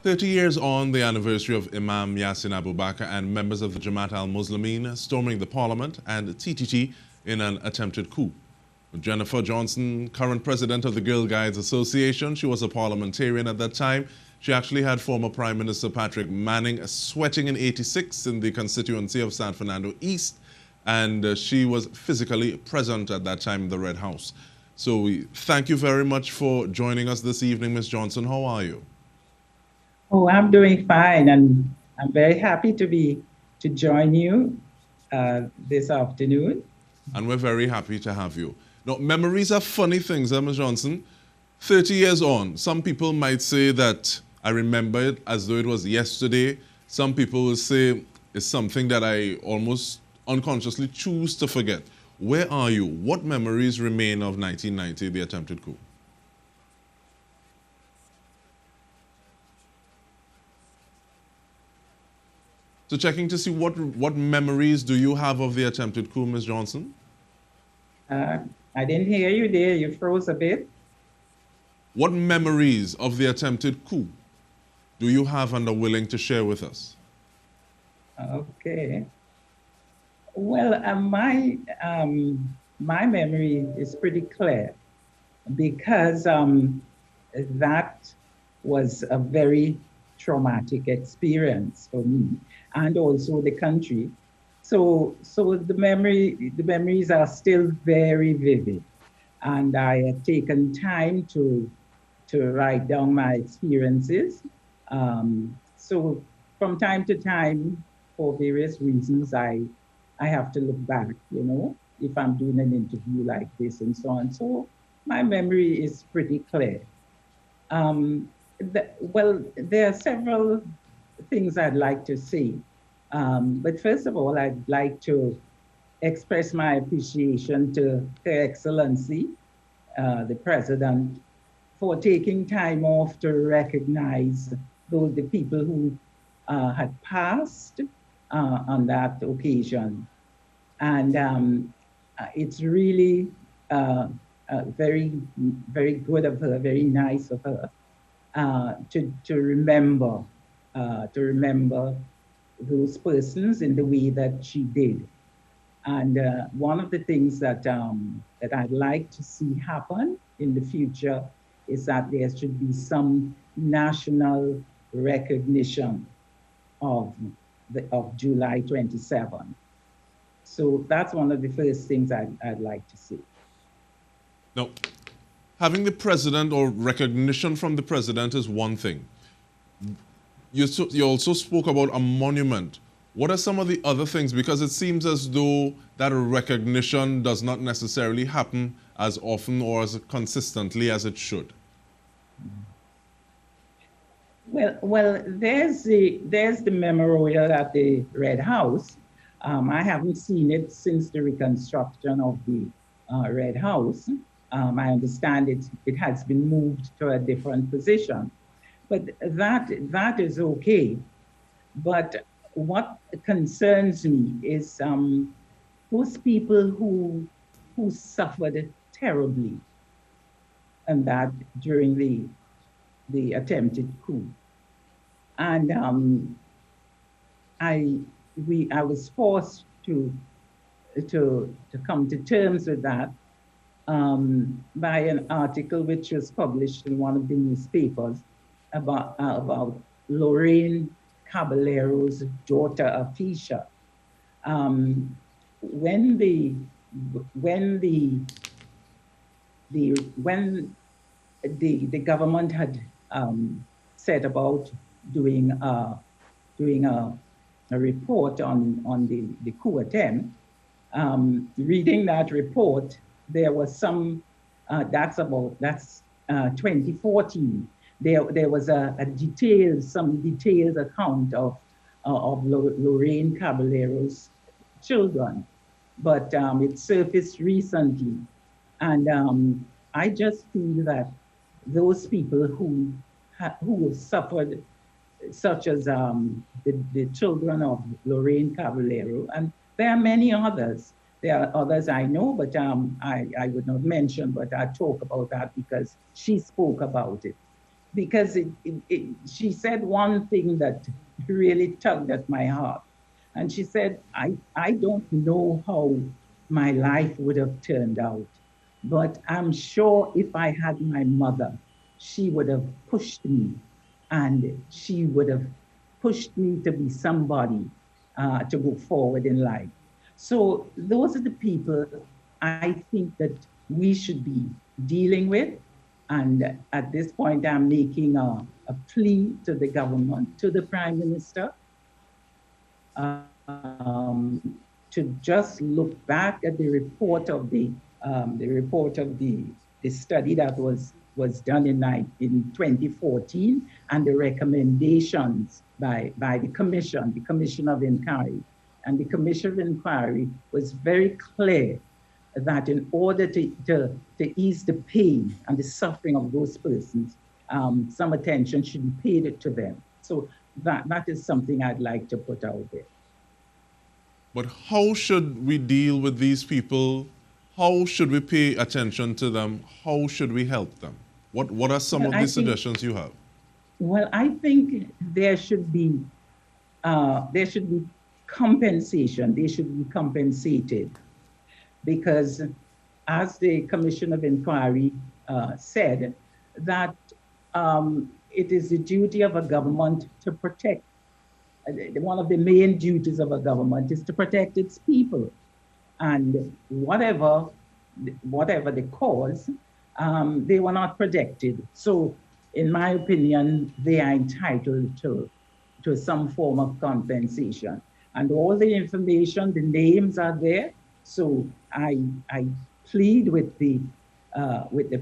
30 years on the anniversary of Imam Yassin Abu Bakr and members of the Jamaat al-Muslimin storming the parliament and TTT in an attempted coup. Jennifer Johnson, current president of the Girl Guides Association, she was a parliamentarian at that time. She actually had former Prime Minister Patrick Manning sweating in '86 in the constituency of San Fernando East, and she was physically present at that time in the Red House. So we thank you very much for joining us this evening, Ms. Johnson. How are you? Oh, I'm doing fine, and I'm very happy to join you this afternoon. And we're very happy to have you. Now, memories are funny things, Ms. Johnson. 30 years on, some people might say that I remember it as though it was yesterday. Some people will say it's something that I almost unconsciously choose to forget. Where are you? What memories remain of 1990, the attempted coup? So checking to see what memories do you have of the attempted coup, Ms. Johnson? I didn't hear you there. You froze a bit. What memories of the attempted coup do you have and are willing to share with us? Okay. Well, my memory is pretty clear because that was a very traumatic experience for me and also the country. So the memories are still very vivid, and I have taken time to write down my experiences. So from time to time, for various reasons, I have to look back, you know, if I'm doing an interview like this and so on. So my memory is pretty clear. Well, there are several things I'd like to say. But first of all, I'd like to express my appreciation to Her Excellency, the President, for taking time off to recognize the people who had passed on that occasion. And it's really very, very good of her, very nice of her to remember those persons in the way that she did. And one of the things that I'd like to see happen in the future is that there should be some national recognition of July 27. So that's one of the first things I'd like to see. Now, having the president or recognition from the president is one thing. You also spoke about a monument. What are some of the other things? Because it seems as though that recognition does not necessarily happen as often or as consistently as it should. Well, there's the memorial at the Red House. I haven't seen it since the reconstruction of the Red House. I understand it has been moved to a different position. But that is okay. But what concerns me is those people who suffered terribly, and that during the attempted coup. And I was forced to come to terms with that by an article which was published in one of the newspapers about Lorraine Caballero's daughter, Afisha. When the government had set about doing a report on the coup attempt, reading that report, there was some, that's 2014. There was some detailed account of Lorraine Caballero's children, but it surfaced recently. And I just feel that those people who suffered, such as the children of Lorraine Caballero, and there are many others. There are others I know, but I would not mention, but I talk about that because she spoke about it. because she said one thing that really tugged at my heart. And she said, I don't know how my life would have turned out, but I'm sure if I had my mother, she would have pushed me, and she would have pushed me to be somebody to go forward in life. So those are the people I think that we should be dealing with. And at this point, I'm making a plea to the government, to the Prime Minister, to just look back at the report of the study that was done in 2014, and the recommendations by the Commission of Inquiry. And the Commission of Inquiry was very clear that in order to ease the pain and the suffering of those persons, some attention should be paid to them. So that is something I'd like to put out there. But how should we deal with these people? How should we pay attention to them? How should we help them? What are some of the suggestions you have? Well, I think there should be compensation. They should be compensated, because as the Commission of Inquiry said, that it is the duty of a government to protect. One of the main duties of a government is to protect its people. And whatever the cause, they were not protected. So in my opinion, they are entitled to some form of compensation. And all the information, the names are there. So I plead with the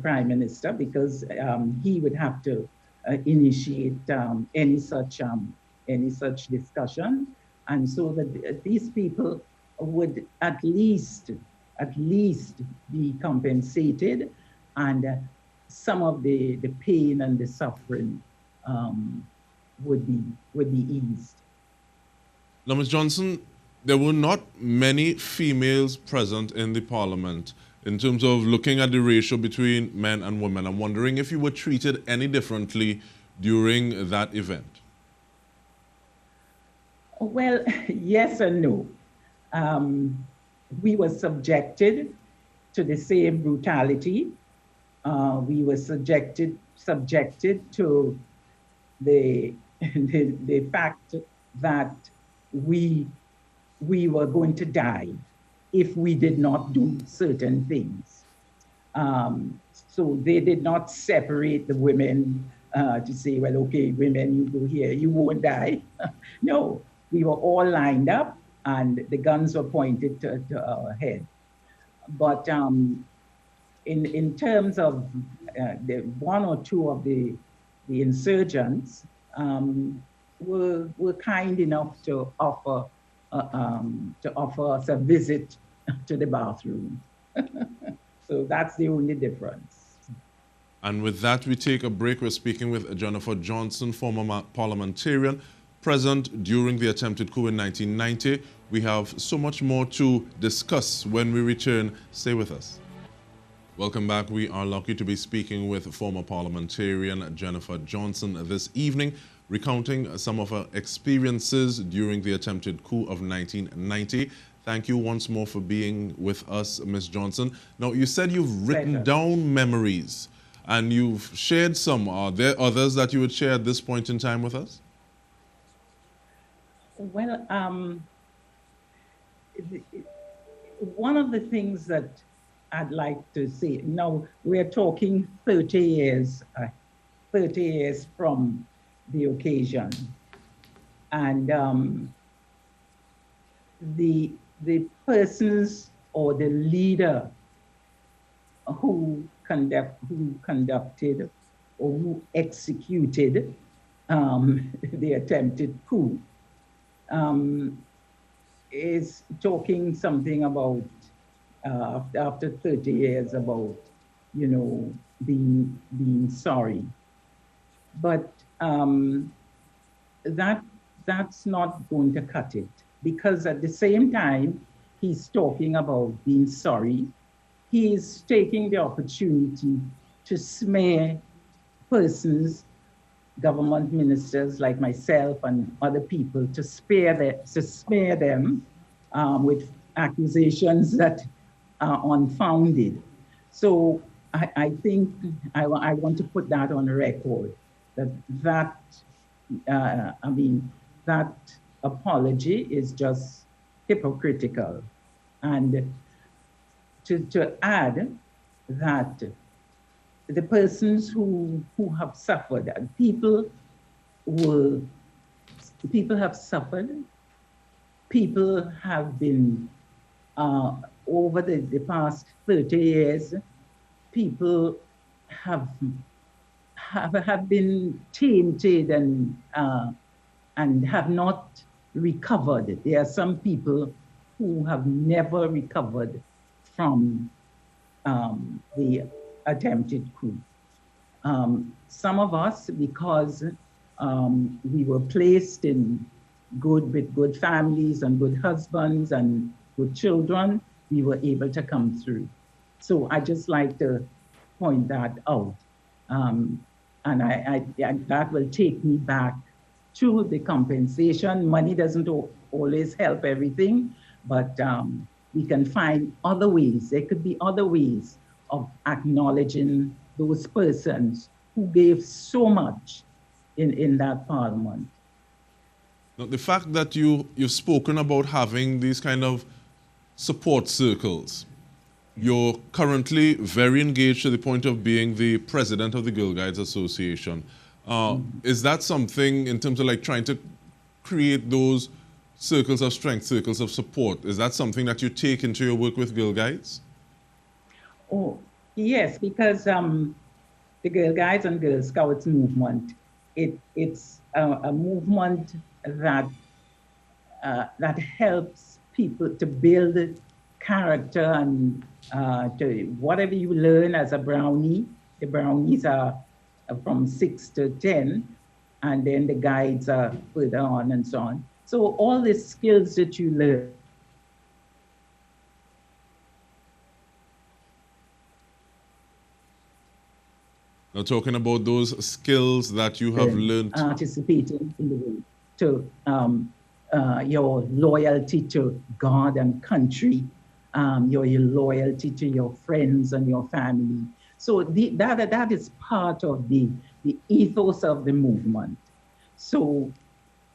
Prime Minister, because he would have to initiate any such discussion, and so that these people would at least be compensated, and some of the pain and the suffering would be eased. Now, Ms. Johnson, there were not many females present in the Parliament in terms of looking at the ratio between men and women. I'm wondering if you were treated any differently during that event. Well, yes and no. We were subjected to the same brutality. We were subjected to the fact that we were going to die if we did not do certain things. So they did not separate the women to say, well, okay, women, you go here, you won't die. No, we were all lined up and the guns were pointed to our head. But in terms of the one or two of the insurgents were kind enough to offer us a visit to the bathroom. So that's the only difference. And with that, we take a break. We're speaking with Jennifer Johnson, former parliamentarian, present during the attempted coup in 1990. We have so much more to discuss when we return. Stay with us. Welcome back. We are lucky to be speaking with former parliamentarian Jennifer Johnson this evening, recounting some of her experiences during the attempted coup of 1990. Thank you once more for being with us, Ms. Johnson. Now, you said you've written down memories and you've shared some. Are there others that you would share at this point in time with us? Well, one of the things that I'd like to say, now we're talking 30 years from the occasion. And the persons or the leader who conducted or who executed the attempted coup is talking something about after 30 years about, you know, being sorry. But that's not going to cut it, because at the same time he's talking about being sorry, he is taking the opportunity to smear persons government ministers like myself and other people to spare them with accusations that are unfounded. So I think I want to put that on record, that that apology is just hypocritical. And to add that the persons who have suffered, people have suffered, people have been, over the past 30 years, people have been tainted and have not recovered. There are some people who have never recovered from the attempted coup. Some of us, because we were placed with good families and good husbands and good children, we were able to come through. So I just like to point that out. And that will take me back to the compensation. Money doesn't always help everything, but we can find other ways. There could be other ways of acknowledging those persons who gave so much in that parliament. Now, the fact that you've spoken about having these kind of support circles, you're currently very engaged to the point of being the president of the Girl Guides Association. Is that something in terms of like trying to create those circles of strength, circles of support? Is that something that you take into your work with Girl Guides? Oh, yes, because the Girl Guides and Girl Scouts movement, it's a movement that helps people to build character and to whatever you learn as a brownie. The brownies are from 6 to 10, and then the guides are further on and so on. So all the skills that you learn. Now, talking about those skills that you have learned. Participating in the way to your loyalty to God and country, your loyalty to your friends and your family. So that is part of the ethos of the movement. So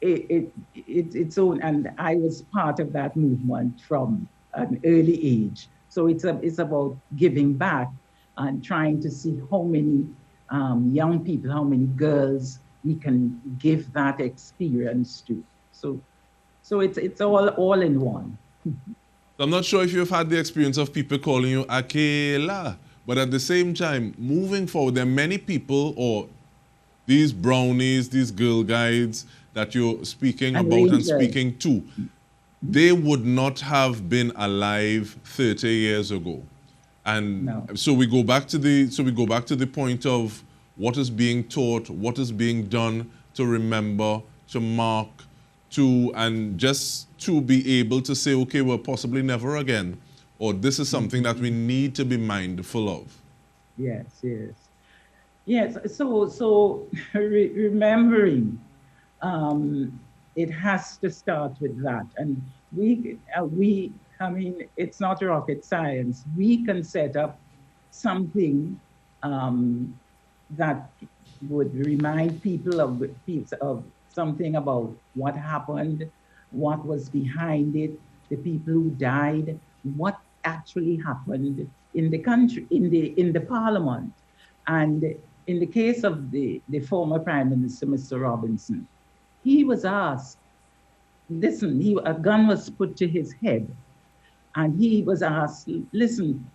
it's own, and I was part of that movement from an early age. So it's about giving back and trying to see how many young people, how many girls we can give that experience to. So it's all in one. I'm not sure if you've had the experience of people calling you Akela, but at the same time, moving forward, there are many people, or these brownies, these girl guides that you're speaking about and speaking to, they would not have been alive 30 years ago. And so we go back to the point of what is being taught, what is being done to remember, to mark, and just to be able to say, okay, well, possibly never again, or this is something that we need to be mindful of. Yes. So remembering, it has to start with that, and we. I mean, it's not rocket science. We can set up something that would remind people of something about what happened, what was behind it, the people who died, what actually happened in the country, in the parliament. And in the case of the former Prime Minister, Mr. Robinson, he was asked, listen, a gun was put to his head, and he was asked, listen,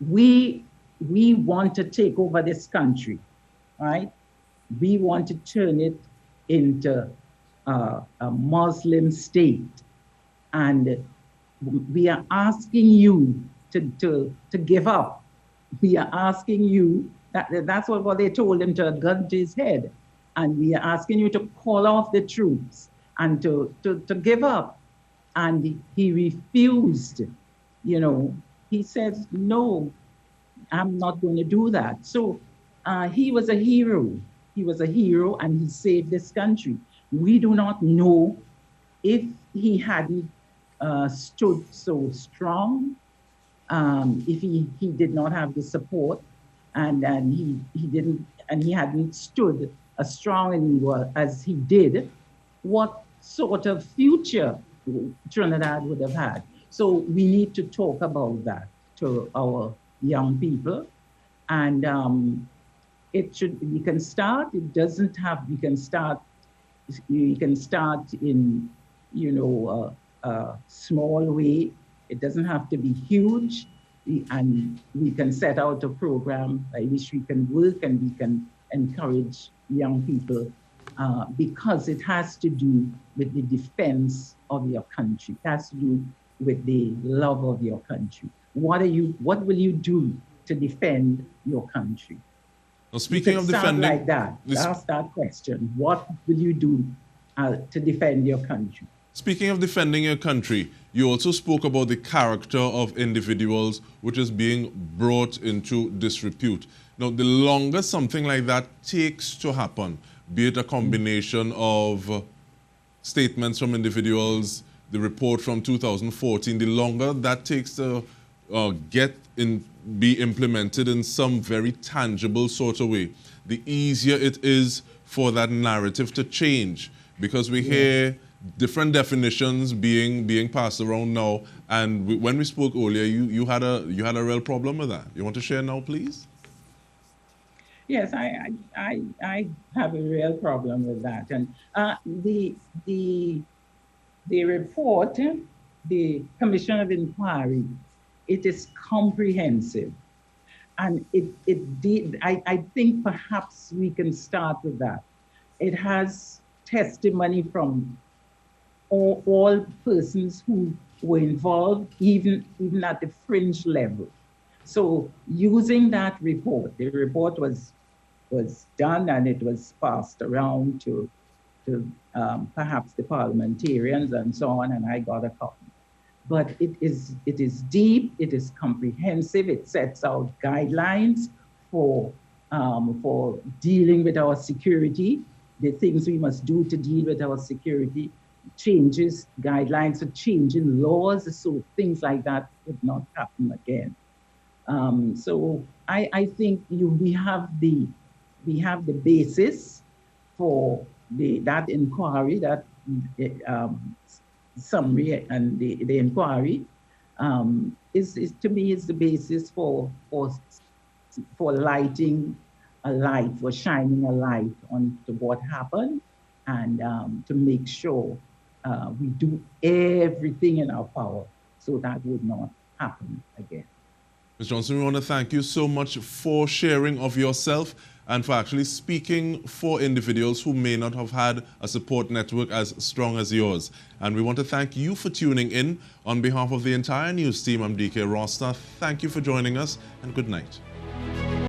we want to take over this country, right? We want to turn it into a Muslim state. And we are asking you to give up. We are asking you, that's what they told him, to gun to his head. And we are asking you to call off the troops and to give up. And he refused. He said, no, I'm not going to do that. So he was a hero. he was a hero and he saved this country. We do not know if he hadn't stood so strong, if he did not have the support, and he hadn't stood as strong as he did, what sort of future Trinidad would have had. So we need to talk about that to our young people, and we can start. It doesn't have. We can start in, a small way. It doesn't have to be huge, and we can set out a program by which we can work and we can encourage young people, because it has to do with the defense of your country. It has to do with the love of your country. What will you do to defend your country? Now, speaking of defending, like that, ask that question. What will you do to defend your country? Speaking of defending your country, you also spoke about the character of individuals which is being brought into disrepute. Now, the longer something like that takes to happen, be it a combination of statements from individuals, the report from 2014, the longer that takes to be implemented in some very tangible sort of way, the easier it is for that narrative to change, because we hear different definitions being passed around now. And when we spoke earlier, you had a real problem with that. You want to share now, please? Yes, I have a real problem with that. And the report, the Commission of Inquiry, it is comprehensive. And I think perhaps we can start with that. It has testimony from all persons who were involved, even at the fringe level. So using that report, the report was done and it was passed around to perhaps the parliamentarians and so on, and I got a copy. But it is deep, it is comprehensive, it sets out guidelines for dealing with our security, the things we must do to deal with our security, changes, guidelines for changing laws, so things like that would not happen again. So I think we have the basis for that inquiry, that summary, and the inquiry is to me is the basis for lighting a light, for shining a light onto what happened, and to make sure we do everything in our power so that would not happen again. Ms. Johnson, we want to thank you so much for sharing of yourself and for actually speaking for individuals who may not have had a support network as strong as yours. And we want to thank you for tuning in. On behalf of the entire news team, I'm DK Rosta. Thank you for joining us, and good night.